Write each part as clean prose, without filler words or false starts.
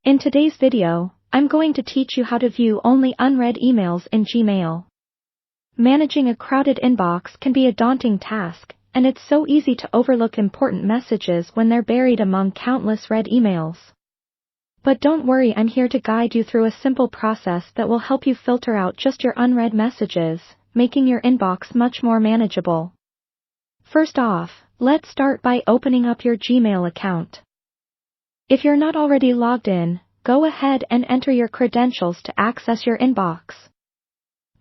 In today's video, I'm going to teach you how to view only unread emails in Gmail. Managing a crowded inbox can be a daunting task, and it's so easy to overlook important messages when they're buried among countless read emails. But don't worry, I'm here to guide you through a simple process that will help you filter out just your unread messages, making your inbox much more manageable. First off, let's start by opening up your Gmail account. If you're not already logged in, go ahead and enter your credentials to access your inbox.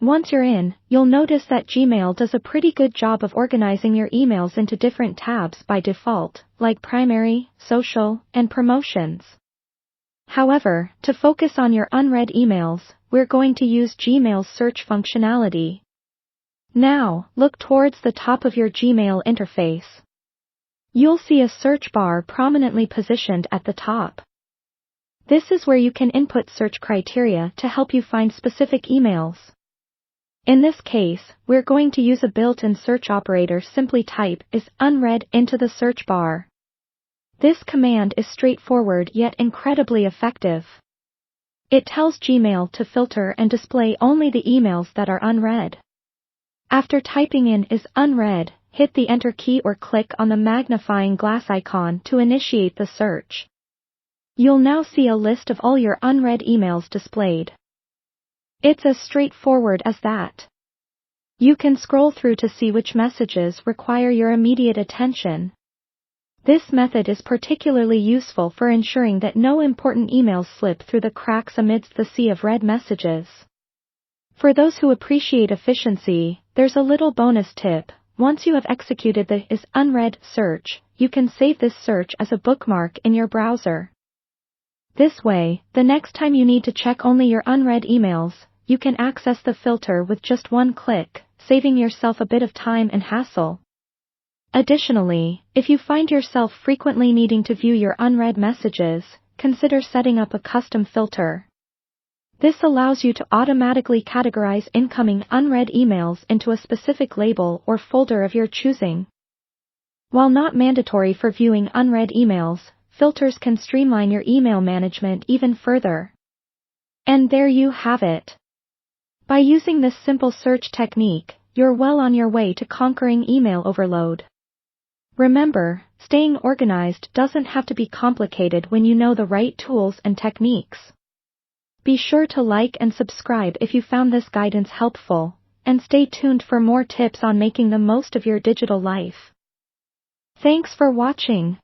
Once you're in, you'll notice that Gmail does a pretty good job of organizing your emails into different tabs by default, like Primary, Social, and Promotions. However, to focus on your unread emails, we're going to use Gmail's search functionality. Now, look towards the top of your Gmail interface. You'll see a search bar prominently positioned at the top. This is where you can input search criteria to help you find specific emails. In this case, we're going to use a built-in search operator. Simply type is unread into the search bar. This command is straightforward yet incredibly effective. It tells Gmail to filter and display only the emails that are unread. After typing in is unread, hit the Enter key or click on the magnifying glass icon to initiate the search. You'll now see a list of all your unread emails displayed. It's as straightforward as that. You can scroll through to see which messages require your immediate attention. This method is particularly useful for ensuring that no important emails slip through the cracks amidst the sea of read messages. For those who appreciate efficiency, there's a little bonus tip. Once you have executed the is unread search, you can save this search as a bookmark in your browser. This way, the next time you need to check only your unread emails, you can access the filter with just one click, saving yourself a bit of time and hassle. Additionally, if you find yourself frequently needing to view your unread messages, consider setting up a custom filter. This allows you to automatically categorize incoming unread emails into a specific label or folder of your choosing. While not mandatory for viewing unread emails, filters can streamline your email management even further. And there you have it. By using this simple search technique, you're well on your way to conquering email overload. Remember, staying organized doesn't have to be complicated when you know the right tools and techniques. Be sure to like and subscribe if you found this guidance helpful, and stay tuned for more tips on making the most of your digital life. Thanks for watching.